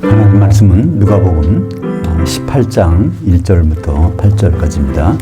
하나님 말씀은 누가복음 18장 1절부터 8절까지입니다.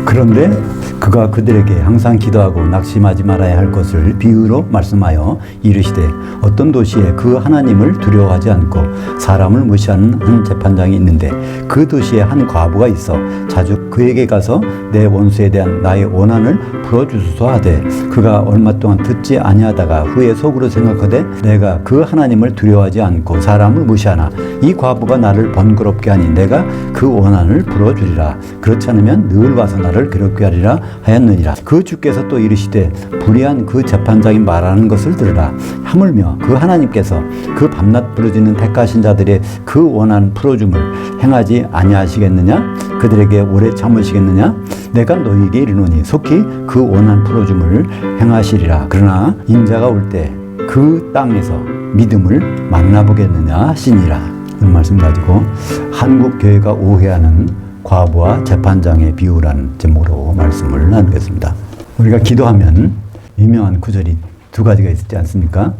그런데 그가 그들에게 항상 기도하고 낙심하지 말아야 할 것을 비유로 말씀하여 이르시되 어떤 도시에 그 하나님을 두려워하지 않고 사람을 무시하는 한 재판장이 있는데 그 도시에 한 과부가 있어 자주 그에게 가서 내 원수에 대한 나의 원한을 풀어주소서 하되 그가 얼마 동안 듣지 아니하다가 후에 속으로 생각하되 내가 그 하나님을 두려워하지 않고 사람을 무시하나 이 과부가 나를 번거롭게 하니 내가 그 원한을 풀어주리라. 그렇지 않으면 늘 와서 나를 괴롭게 하리라 하였느니라. 그 주께서 또 이르시되 불의한 그 재판장이 말하는 것을 들으라. 하물며 그 하나님께서 그 밤낮 부르짖는 택하신 자들의 그 원한 풀어줌을 행하지 아니하시겠느냐? 그들에게 오래 참으시겠느냐? 내가 너희에게 이르노니 속히 그 원한 풀어줌을 행하시리라. 그러나 인자가 올 때 그 땅에서 믿음을 만나보겠느냐 하시니라. 이런 말씀 가지고 한국 교회가 오해하는 과부와 재판장의 비유라는 제목으로 말씀을 나누겠습니다. 우리가 기도하면 유명한 구절이 두 가지가 있지 않습니까?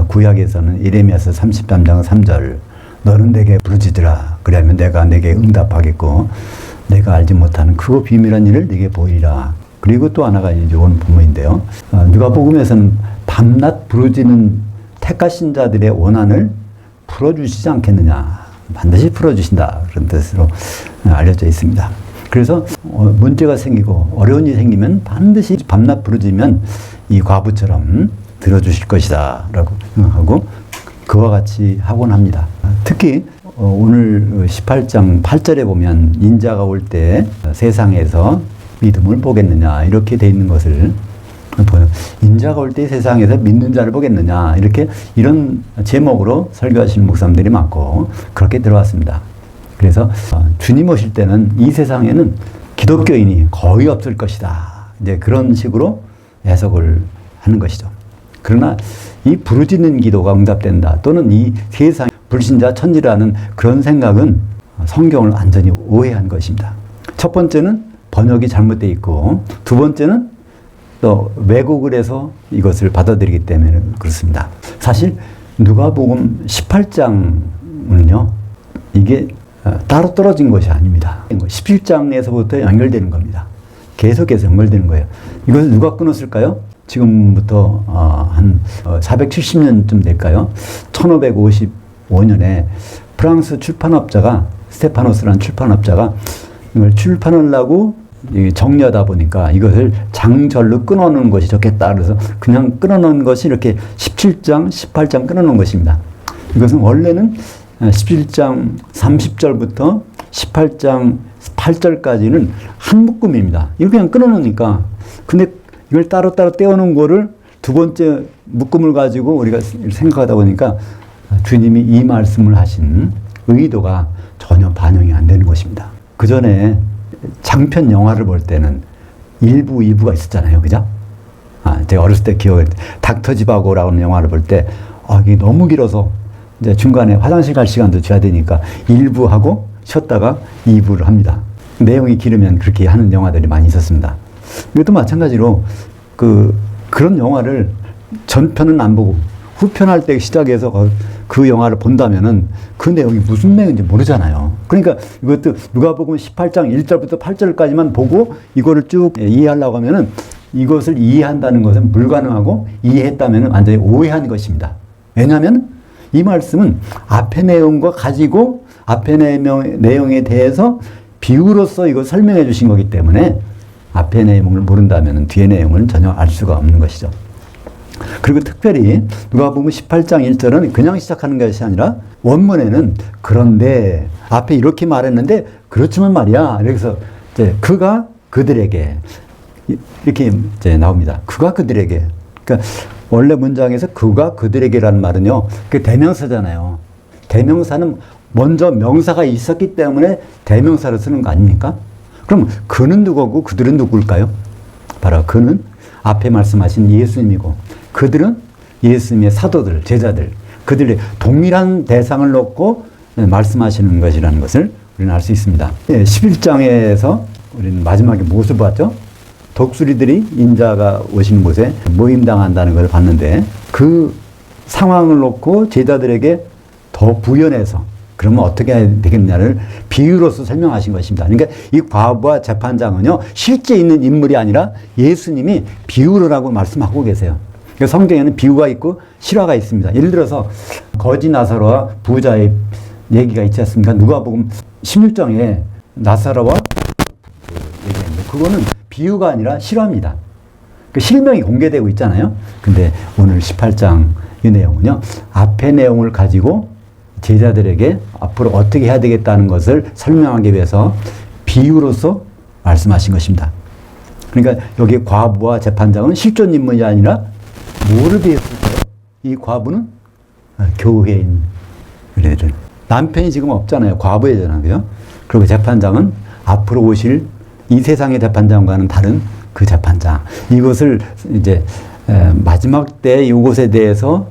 구약에서는 예레미야서 33장 3절 너는 내게 부르짖으라 그리하면 내가 내게 응답하겠고 내가 알지 못하는 크고 비밀한 일을 내게 보이리라. 그리고 또 하나가 이제 오늘 본문인데요. 누가복음에서는 밤낮 부르짖는 택하신 자들의 원한을 풀어주시지 않겠느냐. 반드시 풀어주신다. 그런 뜻으로 알려져 있습니다. 그래서 문제가 생기고 어려운 일이 생기면 반드시 밤낮 부르짖으면 이 과부처럼 들어주실 것이다 라고 생각하고 그와 같이 하곤 합니다. 특히 오늘 18장 8절에 보면 인자가 올 때 세상에서 믿음을 보겠느냐 이렇게 돼 있는 것을 보면 인자가 올 때 세상에서 믿는 자를 보겠느냐 이렇게 이런 제목으로 설교하시는 목사님들이 많고 그렇게 들어왔습니다. 그래서 주님 오실 때는 이 세상에는 기독교인이 거의 없을 것이다. 이제 그런 식으로 해석을 하는 것이죠. 그러나 이 부르짖는 기도가 응답된다 또는 이 세상 불신자 천지라는 그런 생각은 성경을 완전히 오해한 것입니다. 첫 번째는 번역이 잘못되어 있고 두 번째는 또 왜곡을 해서 이것을 받아들이기 때문에 그렇습니다. 사실 누가복음 18장은요 이게 따로 떨어진 것이 아닙니다. 17장에서부터 연결되는 겁니다. 계속해서 연결되는 거예요. 이것을 누가 끊었을까요? 지금부터 한 470년쯤 될까요? 1555년에 프랑스 출판업자가 스테파노스라는 출판업자가 이걸 출판하려고 정리하다 보니까 이것을 장절로 끊어놓는 것이 좋겠다. 그래서 그냥 끊어놓은 것이 이렇게 17장, 18장 끊어놓은 것입니다. 이것은 원래는 17장 30절부터 18장 8절까지는 한 묶음입니다. 이걸 그냥 끊어놓으니까 근데 이걸 따로따로 떼어놓은 거를 두 번째 묶음을 가지고 우리가 생각하다 보니까 주님이 이 말씀을 하신 의도가 전혀 반영이 안 되는 것입니다. 그 전에 장편 영화를 볼 때는 1부, 2부가 있었잖아요. 그죠? 제가 어렸을 때 기억할 때 닥터 지바고라는 영화를 볼 때 이게 너무 길어서 이제 중간에 화장실 갈 시간도 줘야 되니까 1부 하고 쉬었다가 2부를 합니다. 내용이 길으면 그렇게 하는 영화들이 많이 있었습니다. 이것도 마찬가지로 그런 영화를 전편은 안 보고 후편 할 때 시작해서 그 영화를 본다면은 그 내용이 무슨 내용인지 모르잖아요. 그러니까 이것도 누가복음 18장 1절부터 8절까지만 보고 이거를 쭉 이해하려고 하면은 이것을 이해한다는 것은 불가능하고 이해했다면은 완전히 오해한 것입니다. 왜냐하면 이 말씀은 앞의 내용과 가지고 앞의 내용에 대해서 비유로서 이걸 설명해 주신 거기 때문에 앞의 내용을 모른다면 뒤의 내용을 전혀 알 수가 없는 것이죠. 그리고 특별히 누가복음 18장 1절은 그냥 시작하는 것이 아니라 원문에는 그런데 앞에 이렇게 말했는데 그렇지만 말이야. 그래서 이제 그가 그들에게 이렇게 이제 나옵니다. 그가 그들에게. 그러니까 원래 문장에서 그가 그들에게라는 말은요. 그 대명사잖아요. 대명사는 먼저 명사가 있었기 때문에 대명사를 쓰는 거 아닙니까? 그럼 그는 누구고 그들은 누굴까요? 바로 그는 앞에 말씀하신 예수님이고 그들은 예수님의 사도들, 제자들, 그들의 동일한 대상을 놓고 말씀하시는 것이라는 것을 우리는 알 수 있습니다. 11장에서 우리는 마지막에 무엇을 봤죠? 독수리들이 인자가 오시는 곳에 모임당한다는 걸 봤는데 그 상황을 놓고 제자들에게 더 부연해서 그러면 어떻게 해야 되겠냐를 비유로서 설명하신 것입니다. 그러니까 이 과부와 재판장은요, 실제 있는 인물이 아니라 예수님이 비유로라고 말씀하고 계세요. 그러니까 성경에는 비유가 있고 실화가 있습니다. 예를 들어서 거지 나사로와 부자의 얘기가 있지 않습니까? 누가복음 16장에 나사로와 얘기했는데 그거는 비유가 아니라 실화입니다. 그 실명이 공개되고 있잖아요. 근데 오늘 18장 이 내용은요, 앞의 내용을 가지고 제자들에게 앞으로 어떻게 해야 되겠다는 것을 설명하기 위해서 비유로서 말씀하신 것입니다. 그러니까 여기 과부와 재판장은 실존 인물이 아니라 뭐를 비했을까요? 이 과부는 교회인 우리들. 남편이 지금 없잖아요. 과부잖아요. 그리고 재판장은 앞으로 오실 이 세상의 재판장과는 다른 그 재판장. 이것을 이제 마지막 때 이것에 대해서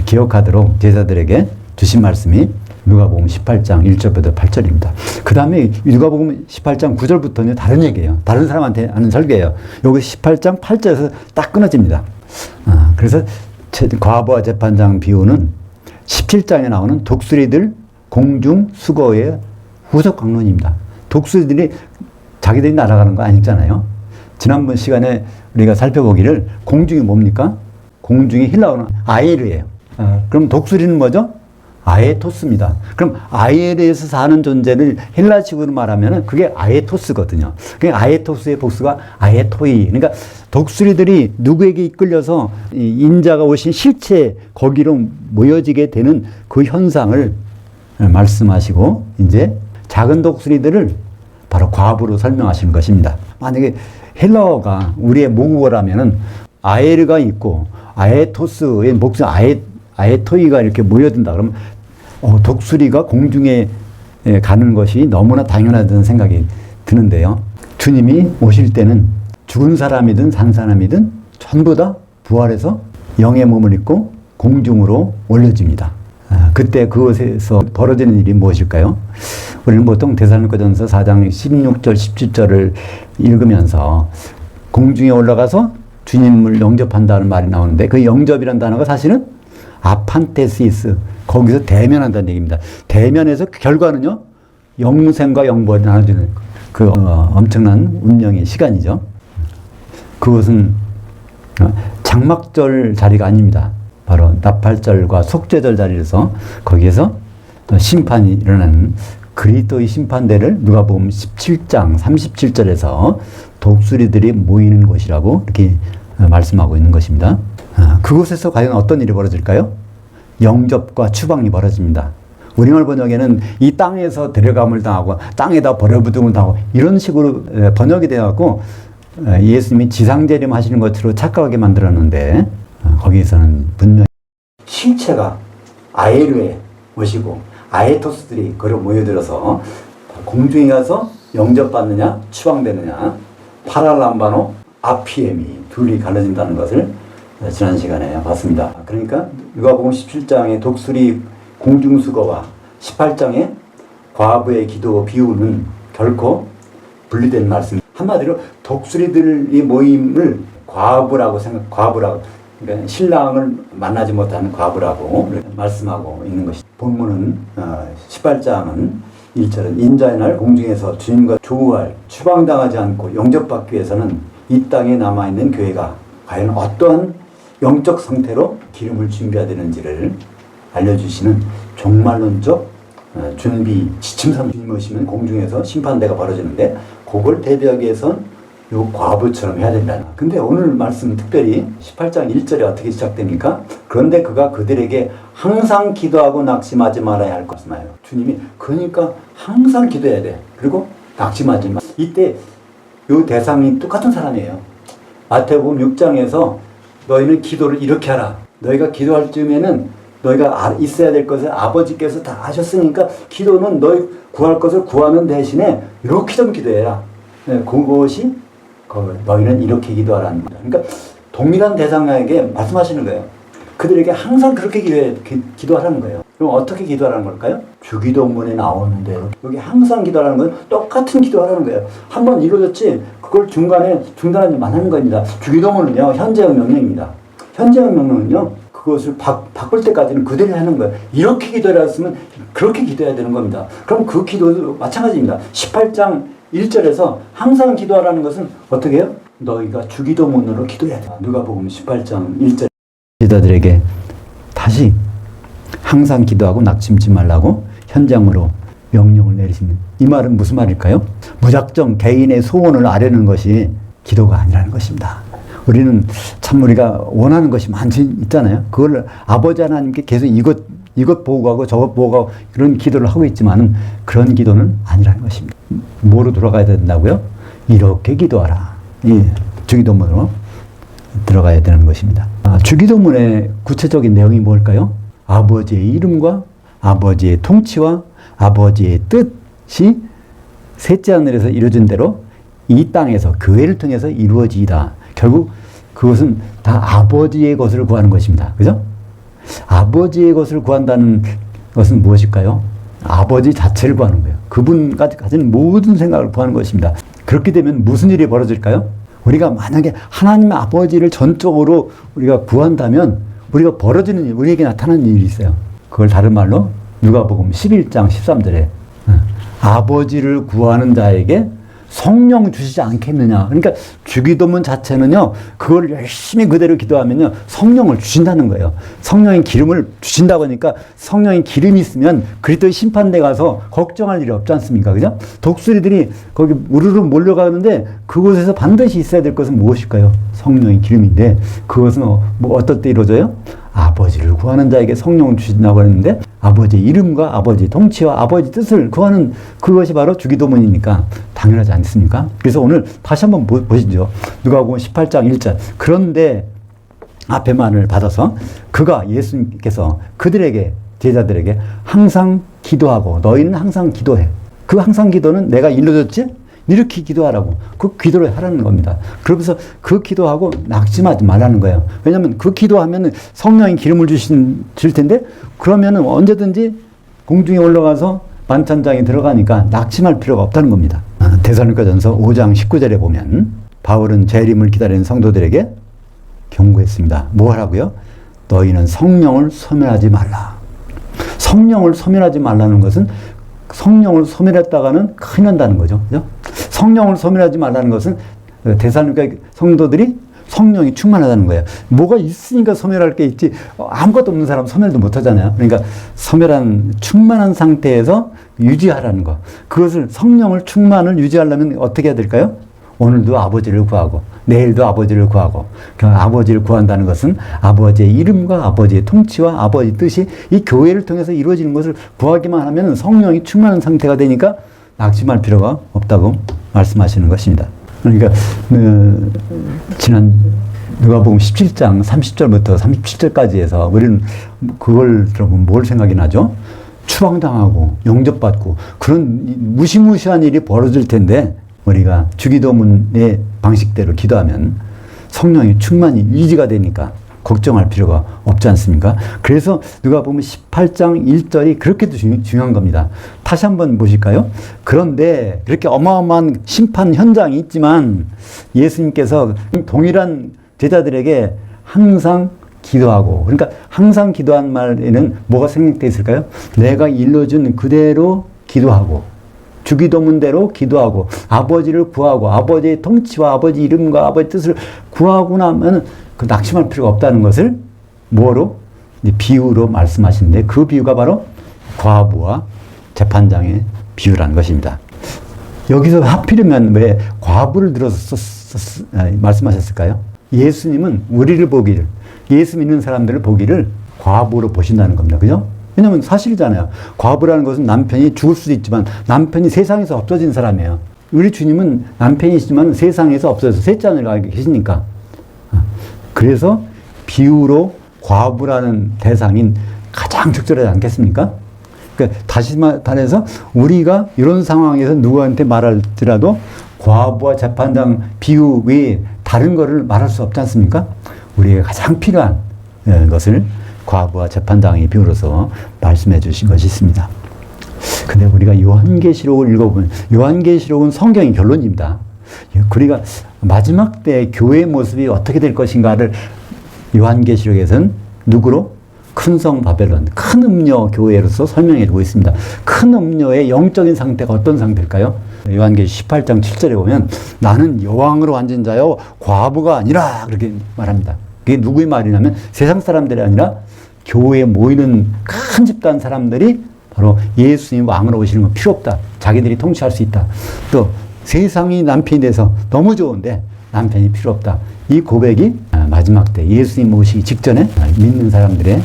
기억하도록 제자들에게 주신 말씀이 누가복음 18장 1절부터 8절입니다. 그 다음에 누가복음 18장 9절부터는 다른 얘기예요. 다른 사람한테 하는 설교예요. 여기 18장 8절에서 딱 끊어집니다. 그래서 과부와 재판장 비유는 17장에 나오는 독수리들 공중 수거의 후속 강론입니다. 독수리들이 자기들이 날아가는 거 아니잖아요. 지난번 시간에 우리가 살펴보기를 공중이 뭡니까? 공중이 힐라오는 아에르예요. 그럼 독수리는 뭐죠? 아에토스입니다. 그럼 아에르에서 사는 존재를 헬라식으로 말하면 그게 아에토스거든요. 그러니까 아에토스의 복수가 아에토이. 그러니까 독수리들이 누구에게 이끌려서 인자가 오신 실체 거기로 모여지게 되는 그 현상을 말씀하시고 이제 작은 독수리들을 바로 과부로 설명하시는 것입니다. 만약에 헬라어가 우리의 모국어라면은 아에르가 있고 아에토스의 목숨 아에토이가 이렇게 모여든다 그러면 독수리가 공중에 가는 것이 너무나 당연하다는 생각이 드는데요. 주님이 오실 때는 죽은 사람이든 산 사람이든 전부 다 부활해서 영의 몸을 입고 공중으로 올려집니다. 그때 그것에서 벌어지는 일이 무엇일까요? 우리는 보통 데살로니가전서 4장 16절 17절을 읽으면서 공중에 올라가서 주님을 영접한다는 말이 나오는데 그 영접이라는 단어가 사실은 아판테시스, 거기서 대면한다는 얘기입니다. 대면에서 그 결과는요, 영생과 영벌이 나눠지는 그 엄청난 운명의 시간이죠. 그것은 장막절 자리가 아닙니다. 바로 나팔절과 속죄절 자리에서 거기에서 심판이 일어나는 그리스도의 심판대를 누가복음 17장 37절에서 독수리들이 모이는 곳이라고 이렇게 말씀하고 있는 것입니다. 그곳에서 과연 어떤 일이 벌어질까요? 영접과 추방이 벌어집니다. 우리말 번역에는 이 땅에서 데려감을 당하고 땅에다 버려부둥을 당하고 이런 식으로 번역이 되어갖고 예수님이 지상재림 하시는 것으로 착각하게 만들었는데 거기에서는 분명히 실체가 아에르에 오시고 아에토스들이 거기로 모여들어서 공중에 가서 영접받느냐 추방되느냐 파랄람바노 아피엠이 둘이 갈라진다는 것을 지난 시간에 봤습니다. 그러니까 누가복음 17장의 독수리 공중수거와 18장의 과부의 기도 비유는 결코 분리된 말씀. 한마디로 독수리들의 모임을 과부라고 그러니까 신랑을 만나지 못하는 과부라고 말씀하고 있는 것이. 본문은 18장은 1절은 인자의 날 공중에서 주님과 조우할 추방당하지 않고 영접받기 위해서는 이 땅에 남아있는 교회가 과연 어떠한 영적 상태로 기름을 준비해야 되는지를 알려주시는 종말론적 준비 지침서. 주님 오시면 공중에서 심판대가 벌어지는데 그걸 대비하기 위해선 요 과부처럼 해야 된다. 근데 오늘 말씀 특별히 18장 1절에 어떻게 시작됩니까? 그런데 그가 그들에게 항상 기도하고 낙심하지 말아야 할 것이나요. 주님이 그러니까 항상 기도해야 돼. 그리고 낙심하지 마. 이때 요 대상이 똑같은 사람이에요. 마태복음 6장에서 너희는 기도를 이렇게 하라. 너희가 기도할 즈음에는 너희가 있어야 될 것을 아버지께서 다 하셨으니까 기도는 너희 구할 것을 구하는 대신에 이렇게 좀 기도해라. 그것이 너희는 이렇게 기도하라는 거다. 그러니까 동일한 대상에게 말씀하시는 거예요. 그들에게 항상 그렇게 기도하라는 거예요. 그럼 어떻게 기도하라는 걸까요? 주기도문에 나오는데요. 여기 항상 기도하라는 건 똑같은 기도하라는 거예요. 한번 이루어졌지 그걸 중간에 중단하지 말라는 겁니다. 주기도문은요, 현재형 명령입니다. 현재형 명령은요, 그것을 바꿀 때까지는 그대로 하는 거예요. 이렇게 기도를 했으면 그렇게 기도해야 되는 겁니다. 그럼 그 기도도 마찬가지입니다. 18장 1절에서 항상 기도하라는 것은 어떻게 해요? 너희가 주기도문으로 기도해야 돼. 누가복음 18장 1절 제자들에게 다시 항상 기도하고 낙심치 말라고 현장으로 명령을 내리시는, 이 말은 무슨 말일까요? 무작정 개인의 소원을 아뢰는 것이 기도가 아니라는 것입니다. 우리는 참 우리가 원하는 것이 많지 있잖아요. 그걸 아버지 하나님께 계속 이것 보고 가고 저것 보고 가고 그런 기도를 하고 있지만 그런 기도는 아니라는 것입니다. 뭐로 돌아가야 된다고요? 이렇게 기도하라. 이 주기도문으로 들어가야 되는 것입니다. 주기도문의 구체적인 내용이 뭘까요? 아버지의 이름과 아버지의 통치와 아버지의 뜻이 셋째 하늘에서 이루어진 대로 이 땅에서 교회를 통해서 이루어지이다. 결국 그것은 다 아버지의 것을 구하는 것입니다. 그죠? 아버지의 것을 구한다는 것은 무엇일까요? 아버지 자체를 구하는 거예요. 그분까지 가진 모든 생각을 구하는 것입니다. 그렇게 되면 무슨 일이 벌어질까요? 우리가 만약에 하나님 아버지를 전적으로 우리가 구한다면 우리가 벌어지는 일, 우리에게 나타나는 일이 있어요. 그걸 다른 말로 누가복음 11장 13절에 아버지를 구하는 자에게 성령 주시지 않겠느냐. 그러니까 주기도문 자체는요, 그걸 열심히 그대로 기도하면요, 성령을 주신다는 거예요. 성령의 기름을 주신다고 하니까 성령의 기름이 있으면 그리스도의 심판대 가서 걱정할 일이 없지 않습니까? 그죠? 독수리들이 거기 우르르 몰려가는데 그곳에서 반드시 있어야 될 것은 무엇일까요? 성령의 기름인데 그것은 뭐 어떨 때 이루어져요? 아버지를 구하는 자에게 성령을 주신다고 했는데 아버지의 이름과 아버지의 통치와 아버지 뜻을 구하는 그것이 바로 주기도문이니까 당연하지 않습니까? 그래서 오늘 다시 한번 보시죠. 누가복음 18장 1절. 그런데 앞에 말을 받아서 그가 예수님께서 그들에게 제자들에게 항상 기도하고 너희는 항상 기도해. 그 항상 기도는 내가 일러줬지? 이렇게 기도하라고. 그 기도를 하라는 겁니다. 그러면서 그 기도하고 낙심하지 말라는 거예요. 왜냐하면 그 기도하면 성령의 기름을 주실 텐데 그러면 언제든지 공중에 올라가서 만찬장에 들어가니까 낙심할 필요가 없다는 겁니다. 데살로니가전서 5장 19절에 보면 바울은 재림을 기다리는 성도들에게 경고했습니다. 뭐 하라고요? 너희는 성령을 소멸하지 말라. 성령을 소멸하지 말라는 것은 성령을 소멸했다가는 큰일 난다는 거죠. 그죠? 성령을 소멸하지 말라는 것은 데살로니가 성도들이 성령이 충만하다는 거예요. 뭐가 있으니까 소멸할 게 있지 아무것도 없는 사람 소멸도 못 하잖아요. 그러니까 소멸한 충만한 상태에서 유지하라는 거. 그것을 성령을 충만을 유지하려면 어떻게 해야 될까요? 오늘도 아버지를 구하고 내일도 아버지를 구하고 그 아버지를 구한다는 것은 아버지의 이름과 아버지의 통치와 아버지의 뜻이 이 교회를 통해서 이루어지는 것을 구하기만 하면 성령이 충만한 상태가 되니까 낙심할 필요가 없다고 말씀하시는 것입니다. 그러니까 지난 누가복음 17장 30절부터 37절까지 해서 우리는 그걸 들어보면 뭘 생각이 나죠? 추방당하고 영접받고 그런 무시무시한 일이 벌어질 텐데 우리가 주기도문의 방식대로 기도하면 성령이 충만히 유지가 되니까 걱정할 필요가 없지 않습니까? 그래서 누가복음 18장 1절이 그렇게도 중요한 겁니다. 다시 한번 보실까요? 그런데 그렇게 어마어마한 심판 현장이 있지만 예수님께서 동일한 제자들에게 항상 기도하고, 그러니까 항상 기도한 말에는 뭐가 생략되어 있을까요? 내가 일러준 그대로 기도하고 주기도문대로 기도하고 아버지를 구하고 아버지의 통치와 아버지 이름과 아버지 뜻을 구하고 나면 그 낙심할 필요가 없다는 것을 뭐로? 비유로 말씀하시는데 그 비유가 바로 과부와 재판장의 비유라는 것입니다. 여기서 하필이면 왜 과부를 들어서 말씀하셨을까요? 예수님은 우리를 보기를, 예수 믿는 사람들을 보기를 과부로 보신다는 겁니다. 그죠? 왜냐면 사실이잖아요. 과부라는 것은 남편이 죽을 수도 있지만 남편이 세상에서 없어진 사람이에요. 우리 주님은 남편이시지만 세상에서 없어져서 셋째 하늘에 가 계시니까. 그래서 비유로 과부라는 대상인 가장 적절하지 않겠습니까? 그러니까 다시 말해서 우리가 이런 상황에서 누구한테 말할지라도 과부와 재판장 비유 외에 다른 거를 말할 수 없지 않습니까? 우리에게 가장 필요한 것을 과부와 재판장의 비유로서 말씀해 주신 것이 있습니다. 근데 우리가 요한계시록을 읽어보면 요한계시록은 성경의 결론입니다. 우리가 마지막 때 교회의 모습이 어떻게 될 것인가를 요한계시록에서는 누구로? 큰 성 바벨론, 큰 음녀 교회로서 설명해 주고 있습니다. 큰 음녀의 영적인 상태가 어떤 상태일까요? 요한계시 18장 7절에 보면 나는 여왕으로 앉은 자요 과부가 아니라 그렇게 말합니다. 그게 누구의 말이냐면 세상 사람들이 아니라 교회에 모이는 큰 집단 사람들이 바로 예수님 왕으로 오시는 건 필요 없다. 자기들이 통치할 수 있다. 또 세상이 남편이 돼서 너무 좋은데 남편이 필요 없다. 이 고백이 마지막 때 예수님 오시기 직전에 믿는 사람들의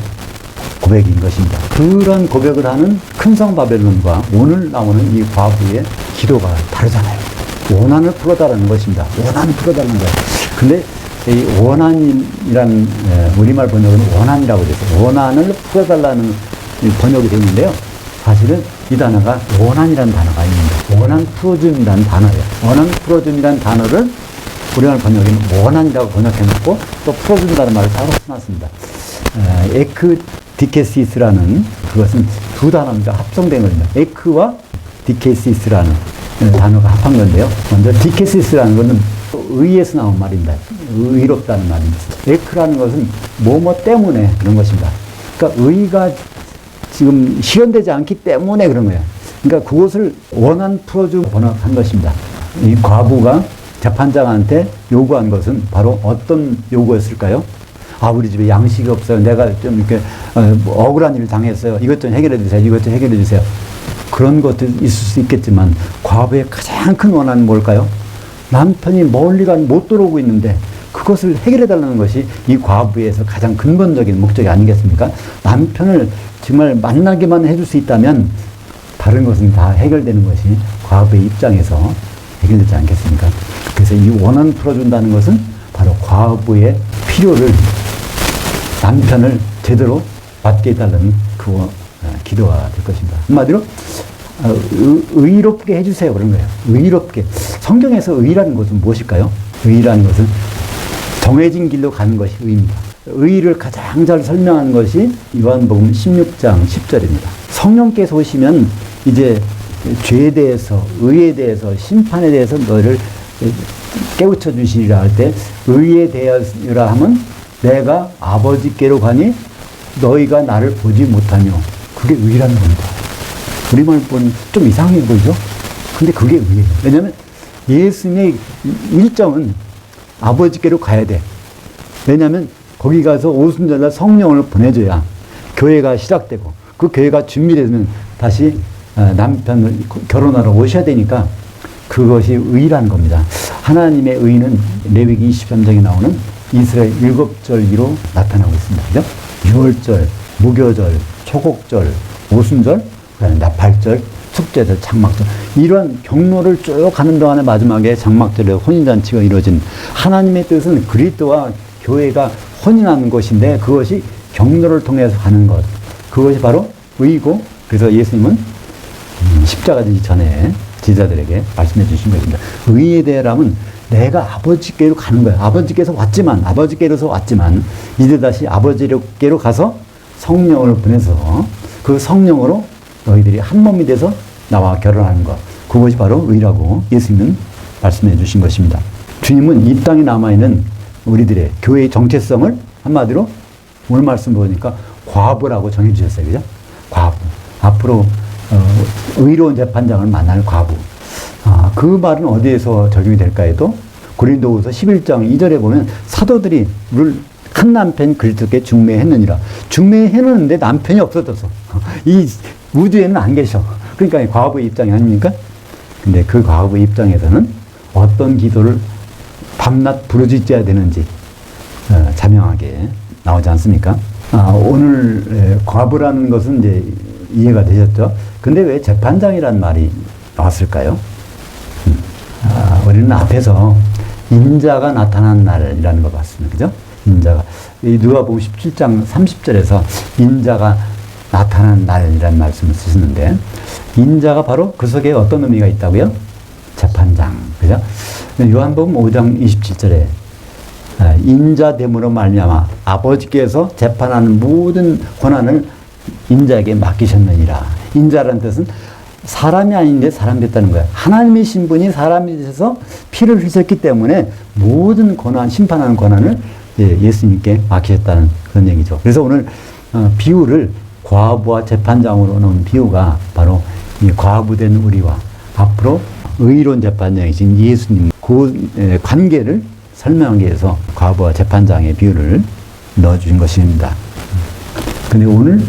고백인 것입니다. 그런 고백을 하는 큰 성 바벨론과 오늘 나오는 이 과부의 기도가 다르잖아요. 원한을 풀어달라는 것입니다. 원한을 풀어달라는 거예요. 근데 이 원한이라는 우리말 번역은 원한이라고 돼서 원한을 풀어달라는 번역이 되어 있는데요. 사실은 이 단어가 원한이라는 단어가 아닙니다. 원한 풀어줌이라는 단어예요. 원한 풀어줌이라는 단어를 우리말 번역에는 원한이라고 번역해놓고 또 풀어준다는 말을 따로 써놨습니다. 에크디케시스라는 그것은 두 단어입니다. 합성된 겁니다. 에크와 디케시스라는 단어가 합한 건데요. 먼저 디케시스라는 것은 의에서 나온 말입니다. 의롭다는 말입니다. 에크라는 것은 뭐뭐 때문에 그런 것입니다. 그러니까 의가 지금 실현되지 않기 때문에 그런 거예요. 그러니까 그것을 원한 풀어주고 번역한 것입니다. 이 과부가 재판장한테 요구한 것은 바로 어떤 요구였을까요? 아, 우리 집에 양식이 없어요. 내가 좀 이렇게 억울한 일을 당했어요. 이것 좀 해결해 주세요. 이것 좀 해결해 주세요. 그런 것도 있을 수 있겠지만 과부의 가장 큰 원한은 뭘까요? 남편이 멀리 못 들어오고 있는데 그것을 해결해 달라는 것이 이 과부에서 가장 근본적인 목적이 아니겠습니까? 남편을 정말 만나기만 해줄 수 있다면 다른 것은 다 해결되는 것이 과부의 입장에서 해결되지 않겠습니까? 그래서 이 원한 풀어준다는 것은 바로 과부의 필요를 남편을 제대로 받게 해달라는 그 기도가 될 것입니다. 한마디로 의롭게 해주세요 그런 거예요. 의롭게. 성경에서 의라는 것은 무엇일까요? 의라는 것은 정해진 길로 가는 것이 의입니다. 의를 가장 잘 설명하는 것이 요한복음 16장 10절입니다. 성령께서 오시면 이제 죄에 대해서, 의에 대해서, 심판에 대해서 너희를 깨우쳐 주시리라 할 때 의에 대하여라 하면 내가 아버지께로 가니 너희가 나를 보지 못하며 그게 의라는 겁니다. 우리말 보면 좀 이상해 보이죠? 근데 그게 의예요. 왜냐하면 예수님의 일정은 아버지께로 가야 돼. 왜냐하면 거기 가서 오순절날 성령을 보내줘야 교회가 시작되고 그 교회가 준비되면 다시 남편을 결혼하러 오셔야 되니까 그것이 의라는 겁니다. 하나님의 의는 레위기 23장에 나오는 이스라엘 7절기로 나타나고 있습니다. 그죠? 유월절, 무교절, 초곡절, 오순절, 그다음에 나팔절, 축제절, 장막절 이런 경로를 쭉 가는 동안에 마지막에 장막절에 혼인잔치가 이루어진 하나님의 뜻은 그리스도와 교회가 혼인하는 것인데 그것이 경로를 통해서 가는 것 그것이 바로 의고 그래서 예수님은 십자가 지기 전에 제자들에게 말씀해 주신 것입니다. 의에 대하라면 내가 아버지께로 가는 거야. 아버지께서 왔지만 이제 다시 아버지께로 가서 성령을 보내서 그 성령으로 너희들이 한 몸이 돼서 나와 결혼하는 것. 그것이 바로 의라고 예수님은 말씀해 주신 것입니다. 주님은 이 땅에 남아있는 우리들의 교회의 정체성을 한마디로 오늘 말씀 보니까 과부라고 정해 주셨어요. 그죠? 과부. 앞으로 의로운 재판장을 만날 과부. 그 말은 어디에서 적용이 될까 해도 고린도후서 11장 2절에 보면 사도들이 큰 남편 그리스도께 중매했느니라. 중매했는데 남편이 없어졌어. 이 우주에는 안 계셔. 그러니까 과부의 입장이 아닙니까? 근데 그 과부의 입장에서는 어떤 기도를 밤낮 부르짖어야 되는지 자명하게 나오지 않습니까? 오늘 과부라는 것은 이제 이해가 되셨죠? 근데 왜 재판장이라는 말이 나왔을까요? 우리는 앞에서 인자가 나타난 날이라는 걸 봤습니다. 그죠? 인자가. 누가복음 17장 30절에서 인자가 나타난 날이라는 말씀을 쓰시는데 인자가 바로 그 속에 어떤 의미가 있다고요? 재판장. 그죠? 요한복음 5장 27절에 인자됨으로 말미암아 아버지께서 재판하는 모든 권한을 인자에게 맡기셨느니라. 인자라는 뜻은 사람이 아닌데 사람 됐다는 거예요. 하나님의 신분이 사람이 되셔서 피를 흘렸기 때문에 모든 권한, 심판하는 권한을 예수님께 맡기셨다는 그런 얘기죠. 그래서 오늘 비유를 과부와 재판장으로 놓은 비유가 바로 이 과부된 우리와 앞으로 의로운 재판장이신 예수님 그 관계를 설명하기 위해서 과부와 재판장의 비유를 넣어주신 것입니다. 근데 오늘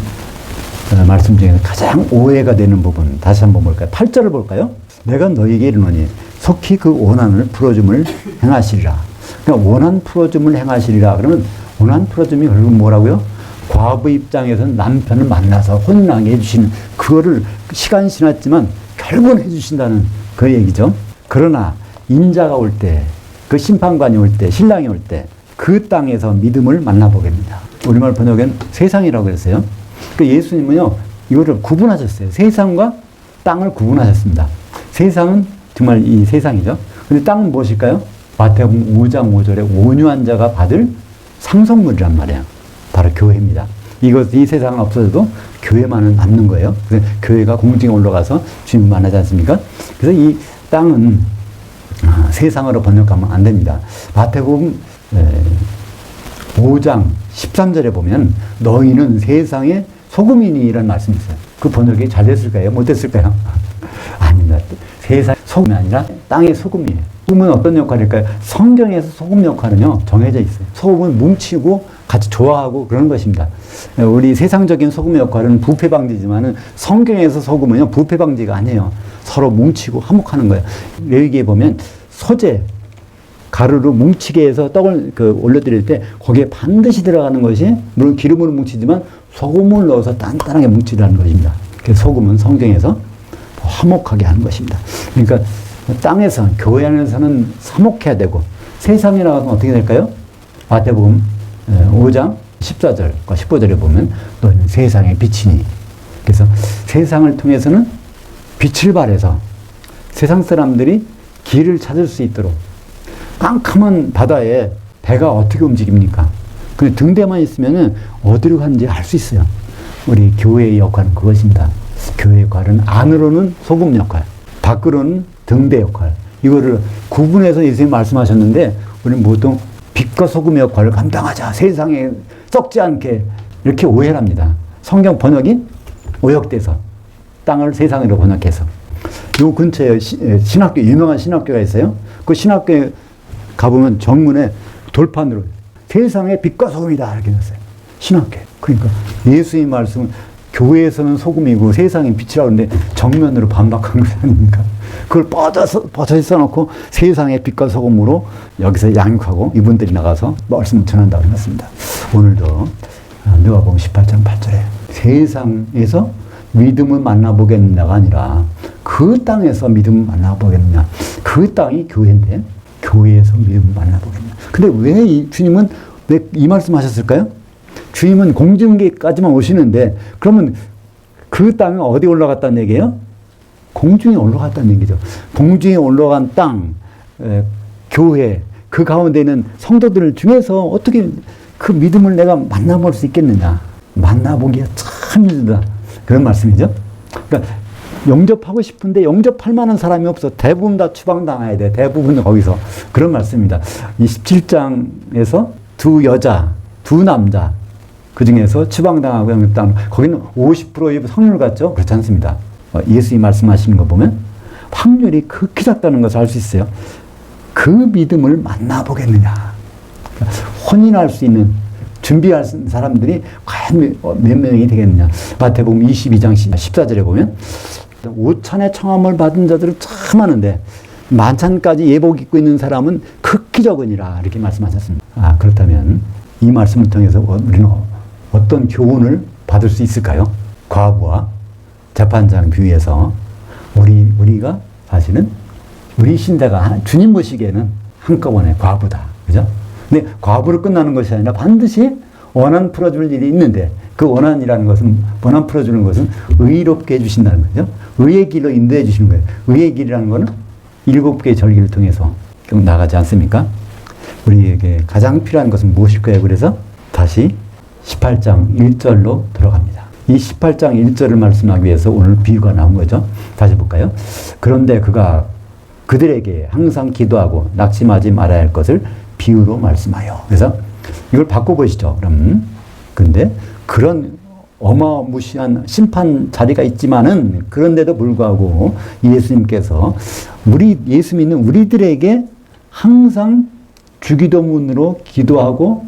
말씀 중에 가장 오해가 되는 부분 다시 한번 볼까요? 8절을 볼까요? 내가 너희에게 이르노니 속히 그 원한을 풀어줌을 행하시리라. 그러니까 원한 풀어줌을 행하시리라. 그러면 원한 풀어줌이 결국 뭐라고요? 과부 입장에서는 남편을 만나서 혼나게 해주시는 그거를 시간이 지났지만 결국은 해주신다는 그 얘기죠. 그러나 인자가 올 때, 그 심판관이 올 때, 신랑이 올 때 그 땅에서 믿음을 만나보겠습니다. 우리말 번역엔 세상이라고 그랬어요. 그 예수님은요, 이거를 구분하셨어요. 세상과 땅을 구분하셨습니다. 세상은 정말 이 세상이죠. 근데 땅은 무엇일까요? 마태복음 5장 5절에 온유한 자가 받을 상속물이란 말이에요. 바로 교회입니다. 이 세상은 없어져도 교회만은 남는 거예요. 그래서 교회가 공중에 올라가서 주님 만나지 않습니까? 그래서 이 땅은 세상으로 번역하면 안 됩니다. 마태복음 5장 13절에 보면 너희는 세상의 소금이니라는 말씀이 있어요. 그 번역이 잘 됐을까요? 못 됐을까요? 아닙니다. 세상의 소금이 아니라 땅의 소금이에요. 소금은 어떤 역할일까요? 성경에서 소금 역할은요, 정해져 있어요. 소금은 뭉치고 같이 좋아하고 그런 것입니다. 우리 세상적인 소금의 역할은 부패 방지지만은 성경에서 소금은요, 부패 방지가 아니에요. 서로 뭉치고 화목하는 거예요. 레위기에 보면 소재, 가루로 뭉치게 해서 떡을 올려드릴 때 거기에 반드시 들어가는 것이 물론 기름으로 뭉치지만 소금을 넣어서 단단하게 뭉치라는 것입니다. 그래서 소금은 성경에서 화목하게 하는 것입니다. 그러니까 땅에서, 교회 안에서는 화목해야 되고 세상에 나가서 어떻게 될까요? 마태복음 5장 14절과 15절에 보면 너희는 세상의 빛이니. 그래서 세상을 통해서는 빛을 발해서 세상 사람들이 길을 찾을 수 있도록 깜깜한 바다에 배가 어떻게 움직입니까? 근데 등대만 있으면 어디로 가는지 알 수 있어요. 우리 교회의 역할은 그것입니다. 교회의 역할은 안으로는 소금 역할, 밖으로는 등대 역할. 이거를 구분해서 예수님이 말씀하셨는데 우리는 보통 빛과 소금의 역할을 감당하자. 세상에 썩지 않게 이렇게 오해를 합니다. 성경 번역이 오역돼서 땅을 세상으로 번역해서. 요 근처에 신학교, 유명한 신학교가 있어요. 그 신학교에 가보면 정문에 돌판으로 세상의 빛과 소금이다 이렇게 넣었어요. 신학교. 그러니까 예수의 말씀은 교회에서는 소금이고 세상의 빛이라고 하는데 정면으로 반박한 것 아닙니까? 그걸 뻗어서 써놓고 세상의 빛과 소금으로 여기서 양육하고 이분들이 나가서 말씀을 전한다고 했습니다. 오늘도 누가복음 18장 8절에 세상에서 믿음을 만나보겠느냐가 아니라 그 땅에서 믿음을 만나보겠느냐. 그 땅이 교회인데 교회에서 믿음을 만나보겠느냐. 근데 왜 주님은 왜 이 말씀 하셨을까요? 주님은 공중계까지만 오시는데 그러면 그 땅은 어디 올라갔다는 얘기예요? 공중에 올라갔다는 얘기죠. 공중에 올라간 땅, 교회, 그 가운데 있는 성도들 중에서 어떻게 그 믿음을 내가 만나볼 수 있겠느냐. 만나보기가 참 힘들다. 그런 말씀이죠. 그러니까 영접하고 싶은데 영접할 만한 사람이 없어. 대부분 다 추방당해야 돼. 대부분 거기서. 그런 말씀입니다. 이 17장에서 두 여자, 두 남자, 그 중에서 추방당하고 영접당, 거기는 50%의 확률 같죠? 그렇지 않습니다. 예수님이 말씀하시는 거 보면 확률이 극히 작다는 것을 알 수 있어요. 그 믿음을 만나보겠느냐. 혼인할 수 있는 준비할 사람들이 과연 몇 명이 되겠느냐. 마태복음 22장 14절에 보면 5천의 청함을 받은 자들은 참 많은데 만찬까지 예복 입고 있는 사람은 극히 적으니라 이렇게 말씀하셨습니다. 그렇다면 이 말씀을 통해서 우리는 어떤 교훈을 받을 수 있을까요? 과부와 재판장 비유에서 우리가 사실은 우리 신자가 주님 보시기에는 한꺼번에 과부다. 그죠? 근데 과부로 끝나는 것이 아니라 반드시 원한 풀어줄 일이 있는데 그 원한 풀어주는 것은 의롭게 해주신다는 거죠. 의의 길로 인도해 주시는 거예요. 의의 길이라는 거는 7개의 절기를 통해서 나가지 않습니까? 우리에게 가장 필요한 것은 무엇일까요? 그래서 다시 18장 1절로 들어갑니다. 이 18장 1절을 말씀하기 위해서 오늘 비유가 나온 거죠. 다시 볼까요? 그런데 그가 그들에게 항상 기도하고 낙심하지 말아야 할 것을 비유로 말씀하여. 그래서 이걸 바꿔보시죠. 그런데 그런 어마무시한 심판 자리가 있지만은 그런데도 불구하고 예수님께서 예수 믿는 우리들에게 항상 주기도문으로 기도하고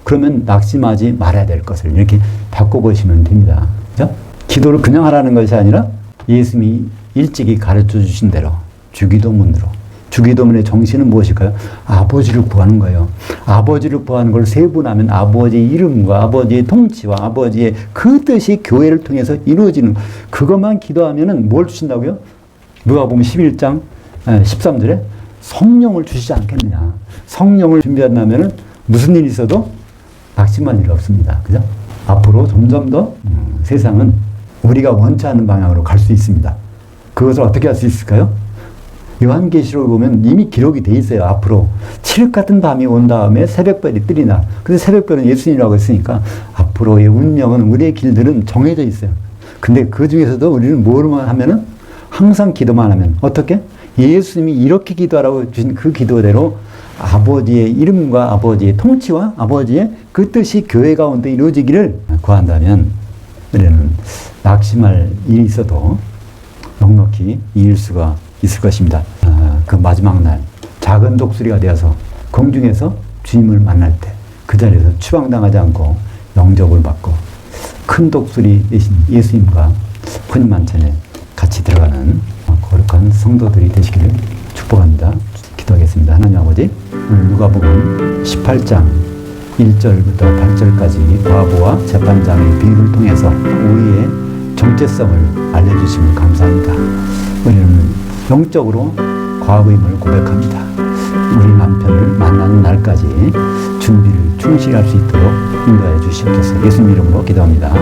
그러면 낙심하지 말아야 될 것을 이렇게 바꿔보시면 됩니다. 그죠? 기도를 그냥 하라는 것이 아니라 예수님이 일찍이 가르쳐 주신 대로 주기도문으로. 주기도문의 정신은 무엇일까요? 아버지를 구하는 거예요. 아버지를 구하는 걸 세분하면 아버지의 이름과 아버지의 통치와 아버지의 그 뜻이 교회를 통해서 이루어지는 그것만 기도하면은 뭘 주신다고요? 누가복음 11장 13절에 성령을 주시지 않겠느냐. 성령을 준비한다면은 무슨 일이 있어도 낙심할 일 없습니다. 그죠? 앞으로 점점 더 세상은 우리가 원치 않는 방향으로 갈 수 있습니다. 그것을 어떻게 할 수 있을까요? 요한계시록을 보면 이미 기록이 돼 있어요. 앞으로 칠흑 같은 밤이 온 다음에 새벽별이 뜨리나. 근데 새벽별은 예수님이라고 했으니까 앞으로의 운명은 우리의 길들은 정해져 있어요. 근데 그 중에서도 우리는 뭐만 하면은 항상 기도만 하면 어떻게? 예수님이 이렇게 기도하라고 주신 그 기도대로 아버지의 이름과 아버지의 통치와 아버지의 그 뜻이 교회 가운데 이루어지기를 구한다면 우리는 낙심할 일이 있어도 넉넉히 이길 수가 있을 것입니다. 그 마지막 날 작은 독수리가 되어서 공중에서 주님을 만날 때 그 자리에서 추방당하지 않고 영접을 받고 큰 독수리 대신 예수님과 푸른 만찬에 같이 들어가는 거룩한 성도들이 되시기를 축복합니다. 기도하겠습니다. 하나님 아버지, 오늘 누가복음 18장 1절부터 8절까지 과부와 재판장의 비유를 통해서 우리의 정체성을 알려주시면 감사합니다. 우리는 영적으로 과부임을 고백합니다. 우리 남편을 만나는 날까지 준비를 충실히 할 수 있도록 인도해 주시옵소서. 예수님 이름으로 기도합니다.